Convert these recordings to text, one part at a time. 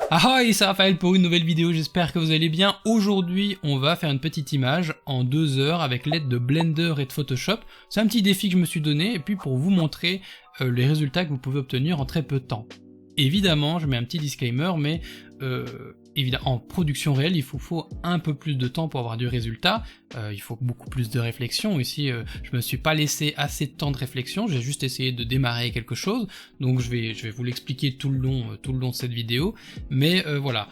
Ahoy, c'est Raphaël pour une nouvelle vidéo, j'espère que vous allez bien. Aujourd'hui, on va faire une petite image en 2 heures avec l'aide de Blender et de Photoshop. C'est un petit défi que je me suis donné, et puis pour vous montrer les résultats que vous pouvez obtenir en très peu de temps. Évidemment, je mets un petit disclaimer, mais évidemment, en production réelle, il faut un peu plus de temps pour avoir du résultat. Il faut beaucoup plus de réflexion. Ici, je me suis pas laissé assez de temps de réflexion, j'ai juste essayé de démarrer quelque chose. Donc je vais vous l'expliquer tout le long de cette vidéo. Mais voilà,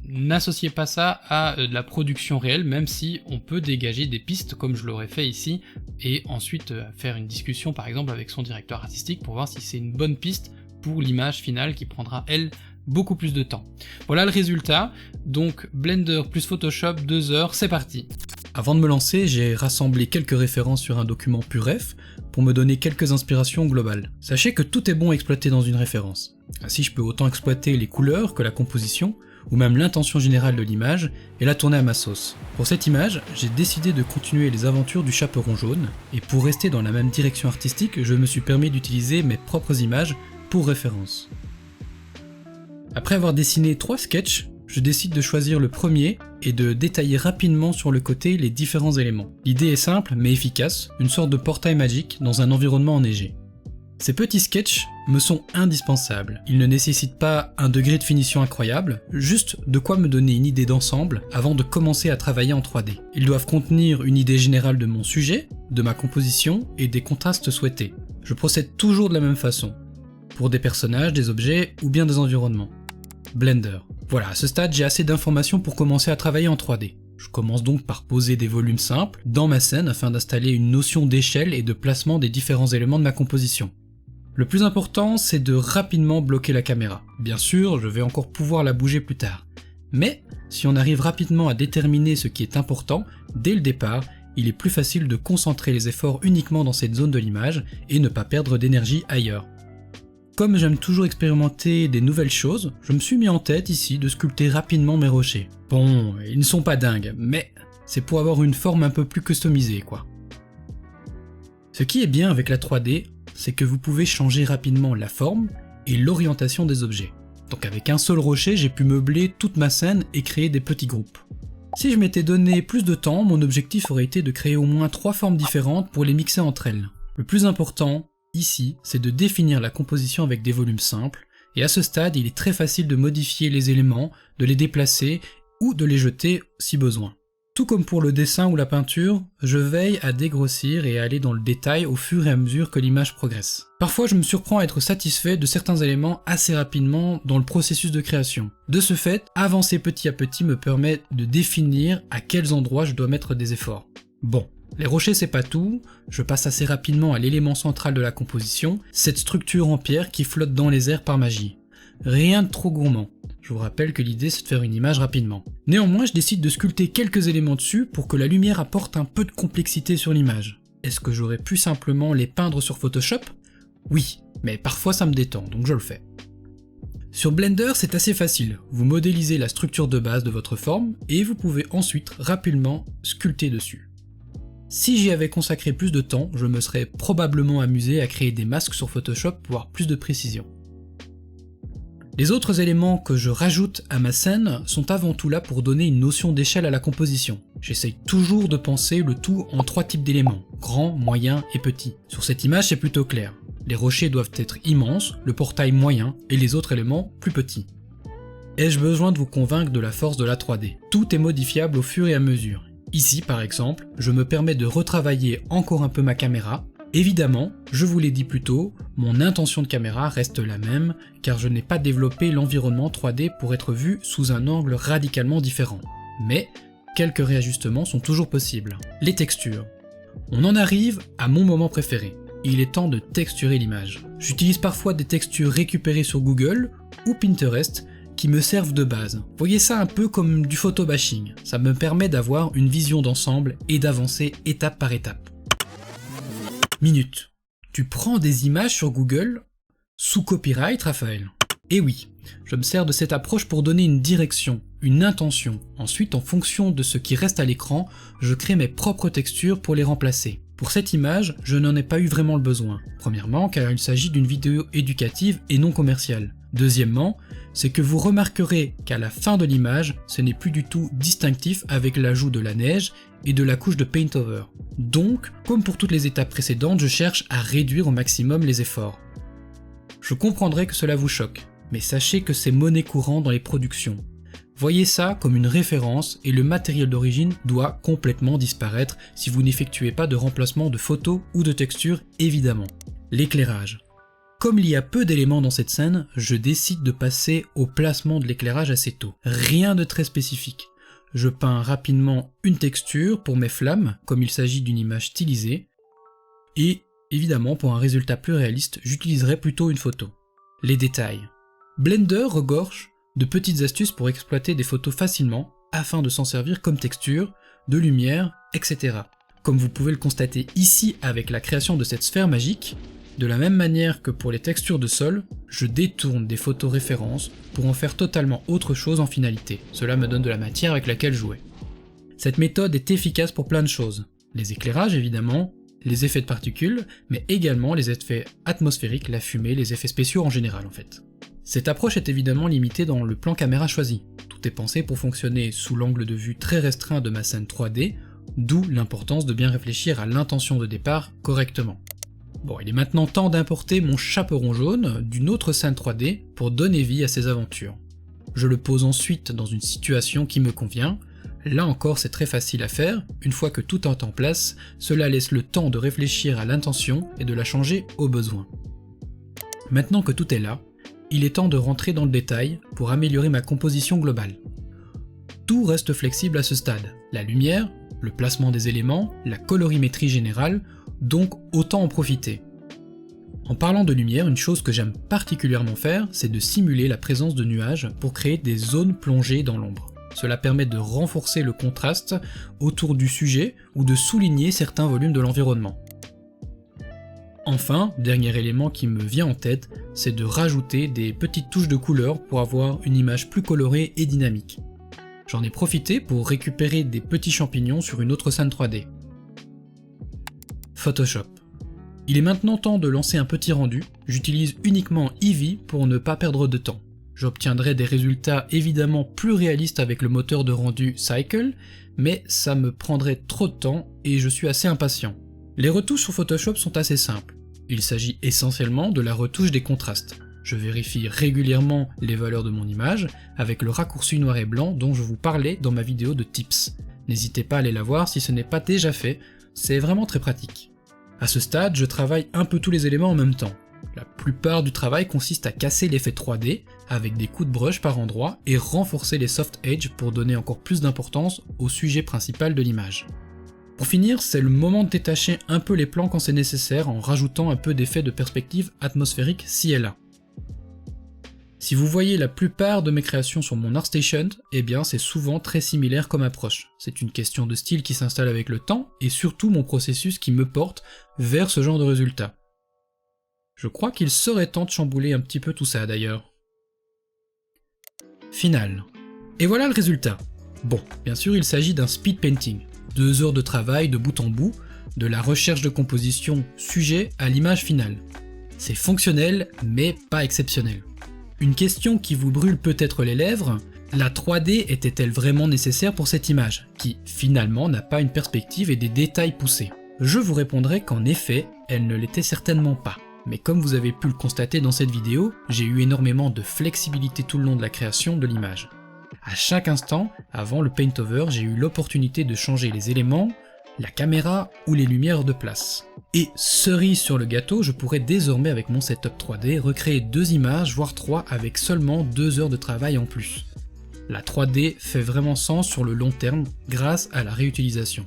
n'associez pas ça à de la production réelle, même si on peut dégager des pistes comme je l'aurais fait ici, et ensuite faire une discussion par exemple avec son directeur artistique pour voir si c'est une bonne piste pour l'image finale qui prendra, elle, beaucoup plus de temps. Voilà le résultat, donc Blender plus Photoshop, 2 heures, c'est parti. Avant de me lancer, j'ai rassemblé quelques références sur un document PureRef pour me donner quelques inspirations globales. Sachez que tout est bon à exploiter dans une référence. Ainsi, je peux autant exploiter les couleurs que la composition, ou même l'intention générale de l'image, et la tourner à ma sauce. Pour cette image, j'ai décidé de continuer les aventures du chaperon jaune, et pour rester dans la même direction artistique, je me suis permis d'utiliser mes propres images pour référence. Après avoir dessiné 3 sketchs, je décide de choisir le premier et de détailler rapidement sur le côté les différents éléments. L'idée est simple mais efficace, une sorte de portail magique dans un environnement enneigé. Ces petits sketchs me sont indispensables. Ils ne nécessitent pas un degré de finition incroyable, juste de quoi me donner une idée d'ensemble avant de commencer à travailler en 3D. Ils doivent contenir une idée générale de mon sujet, de ma composition et des contrastes souhaités. Je procède toujours de la même façon, pour des personnages, des objets ou bien des environnements. Blender. Voilà, à ce stade j'ai assez d'informations pour commencer à travailler en 3D. Je commence donc par poser des volumes simples dans ma scène afin d'installer une notion d'échelle et de placement des différents éléments de ma composition. Le plus important, c'est de rapidement bloquer la caméra. Bien sûr, je vais encore pouvoir la bouger plus tard. Mais si on arrive rapidement à déterminer ce qui est important, dès le départ, il est plus facile de concentrer les efforts uniquement dans cette zone de l'image et ne pas perdre d'énergie ailleurs. Comme j'aime toujours expérimenter des nouvelles choses, je me suis mis en tête ici de sculpter rapidement mes rochers. Bon, ils ne sont pas dingues, mais c'est pour avoir une forme un peu plus customisée quoi. Ce qui est bien avec la 3D, c'est que vous pouvez changer rapidement la forme et l'orientation des objets. Donc avec un seul rocher, j'ai pu meubler toute ma scène et créer des petits groupes. Si je m'étais donné plus de temps, mon objectif aurait été de créer au moins 3 formes différentes pour les mixer entre elles. Le plus important, ici, c'est de définir la composition avec des volumes simples, et à ce stade, il est très facile de modifier les éléments, de les déplacer ou de les jeter si besoin. Tout comme pour le dessin ou la peinture, je veille à dégrossir et à aller dans le détail au fur et à mesure que l'image progresse. Parfois, je me surprends à être satisfait de certains éléments assez rapidement dans le processus de création. De ce fait, avancer petit à petit me permet de définir à quels endroits je dois mettre des efforts. Bon. Les rochers c'est pas tout, je passe assez rapidement à l'élément central de la composition, cette structure en pierre qui flotte dans les airs par magie. Rien de trop gourmand. Je vous rappelle que l'idée c'est de faire une image rapidement. Néanmoins je décide de sculpter quelques éléments dessus pour que la lumière apporte un peu de complexité sur l'image. Est-ce que j'aurais pu simplement les peindre sur Photoshop? Oui, mais parfois ça me détend, donc je le fais. Sur Blender, c'est assez facile. Vous modélisez la structure de base de votre forme et vous pouvez ensuite rapidement sculpter dessus. Si j'y avais consacré plus de temps, je me serais probablement amusé à créer des masques sur Photoshop pour avoir plus de précision. Les autres éléments que je rajoute à ma scène sont avant tout là pour donner une notion d'échelle à la composition. J'essaye toujours de penser le tout en 3 types d'éléments, grand, moyen et petit. Sur cette image c'est plutôt clair. Les rochers doivent être immenses, le portail moyen et les autres éléments plus petits. Ai-je besoin de vous convaincre de la force de la 3D? Tout est modifiable au fur et à mesure. Ici par exemple, je me permets de retravailler encore un peu ma caméra. Évidemment, je vous l'ai dit plus tôt, mon intention de caméra reste la même car je n'ai pas développé l'environnement 3D pour être vu sous un angle radicalement différent. Mais quelques réajustements sont toujours possibles. Les textures. On en arrive à mon moment préféré. Il est temps de texturer l'image. J'utilise parfois des textures récupérées sur Google ou Pinterest qui me servent de base. Voyez ça un peu comme du photobashing, ça me permet d'avoir une vision d'ensemble et d'avancer étape par étape. Minute. Tu prends des images sur Google sous copyright, Raphaël? Eh oui, je me sers de cette approche pour donner une direction, une intention. Ensuite, en fonction de ce qui reste à l'écran, je crée mes propres textures pour les remplacer. Pour cette image, je n'en ai pas eu vraiment le besoin. Premièrement, car il s'agit d'une vidéo éducative et non commerciale. Deuxièmement, c'est que vous remarquerez qu'à la fin de l'image, ce n'est plus du tout distinctif avec l'ajout de la neige et de la couche de paint over. Donc, comme pour toutes les étapes précédentes, je cherche à réduire au maximum les efforts. Je comprendrai que cela vous choque, mais sachez que c'est monnaie courante dans les productions. Voyez ça comme une référence et le matériel d'origine doit complètement disparaître si vous n'effectuez pas de remplacement de photos ou de textures évidemment. L'éclairage. Comme il y a peu d'éléments dans cette scène, je décide de passer au placement de l'éclairage assez tôt. Rien de très spécifique. Je peins rapidement une texture pour mes flammes, comme il s'agit d'une image stylisée, et évidemment pour un résultat plus réaliste, j'utiliserai plutôt une photo. Les détails. Blender regorge de petites astuces pour exploiter des photos facilement, afin de s'en servir comme texture, de lumière, etc. Comme vous pouvez le constater ici avec la création de cette sphère magique, de la même manière que pour les textures de sol, je détourne des photos références pour en faire totalement autre chose en finalité. Cela me donne de la matière avec laquelle jouer. Cette méthode est efficace pour plein de choses. Les éclairages évidemment, les effets de particules, mais également les effets atmosphériques, la fumée, les effets spéciaux en général en fait. Cette approche est évidemment limitée dans le plan caméra choisi. Tout est pensé pour fonctionner sous l'angle de vue très restreint de ma scène 3D, d'où l'importance de bien réfléchir à l'intention de départ correctement. Bon, il est maintenant temps d'importer mon chaperon jaune d'une autre scène 3D pour donner vie à ces aventures. Je le pose ensuite dans une situation qui me convient. Là encore c'est très facile à faire, une fois que tout est en place, cela laisse le temps de réfléchir à l'intention et de la changer au besoin. Maintenant que tout est là, il est temps de rentrer dans le détail pour améliorer ma composition globale. Tout reste flexible à ce stade, la lumière, le placement des éléments, la colorimétrie générale, donc autant en profiter. En parlant de lumière, une chose que j'aime particulièrement faire, c'est de simuler la présence de nuages pour créer des zones plongées dans l'ombre. Cela permet de renforcer le contraste autour du sujet ou de souligner certains volumes de l'environnement. Enfin, dernier élément qui me vient en tête, c'est de rajouter des petites touches de couleur pour avoir une image plus colorée et dynamique. J'en ai profité pour récupérer des petits champignons sur une autre scène 3D. Photoshop. Il est maintenant temps de lancer un petit rendu, j'utilise uniquement Eevee pour ne pas perdre de temps. J'obtiendrai des résultats évidemment plus réalistes avec le moteur de rendu Cycle, mais ça me prendrait trop de temps et je suis assez impatient. Les retouches sur Photoshop sont assez simples. Il s'agit essentiellement de la retouche des contrastes. Je vérifie régulièrement les valeurs de mon image avec le raccourci noir et blanc dont je vous parlais dans ma vidéo de tips. N'hésitez pas à aller la voir si ce n'est pas déjà fait, c'est vraiment très pratique. À ce stade, je travaille un peu tous les éléments en même temps. La plupart du travail consiste à casser l'effet 3D avec des coups de brush par endroits et renforcer les soft edges pour donner encore plus d'importance au sujet principal de l'image. Pour finir, c'est le moment de détacher un peu les plans quand c'est nécessaire en rajoutant un peu d'effet de perspective atmosphérique ci et là. Si vous voyez la plupart de mes créations sur mon ArtStation, eh bien c'est souvent très similaire comme approche. C'est une question de style qui s'installe avec le temps et surtout mon processus qui me porte vers ce genre de résultat. Je crois qu'il serait temps de chambouler un petit peu tout ça d'ailleurs. Final. Et voilà le résultat. Bon, bien sûr il s'agit d'un speed painting. 2 heures de travail de bout en bout, de la recherche de composition sujet à l'image finale. C'est fonctionnel, mais pas exceptionnel. Une question qui vous brûle peut-être les lèvres, la 3D était-elle vraiment nécessaire pour cette image, qui finalement n'a pas une perspective et des détails poussés? Je vous répondrai qu'en effet, elle ne l'était certainement pas. Mais comme vous avez pu le constater dans cette vidéo, j'ai eu énormément de flexibilité tout le long de la création de l'image. À chaque instant, avant le paint-over, j'ai eu l'opportunité de changer les éléments, la caméra ou les lumières de place. Et cerise sur le gâteau, je pourrais désormais avec mon setup 3D recréer 2 images, voire 3 avec seulement 2 heures de travail en plus. La 3D fait vraiment sens sur le long terme grâce à la réutilisation.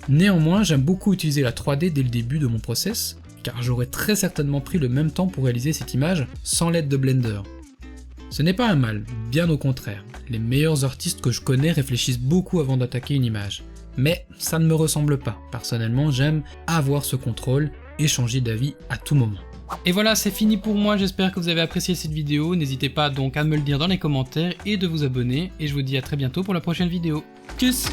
Néanmoins, j'aime beaucoup utiliser la 3D dès le début de mon process, car j'aurais très certainement pris le même temps pour réaliser cette image sans l'aide de Blender. Ce n'est pas un mal, bien au contraire. Les meilleurs artistes que je connais réfléchissent beaucoup avant d'attaquer une image. Mais ça ne me ressemble pas. Personnellement, j'aime avoir ce contrôle et changer d'avis à tout moment. Et voilà, c'est fini pour moi, j'espère que vous avez apprécié cette vidéo. N'hésitez pas donc à me le dire dans les commentaires et de vous abonner. Et je vous dis à très bientôt pour la prochaine vidéo. Tchuss!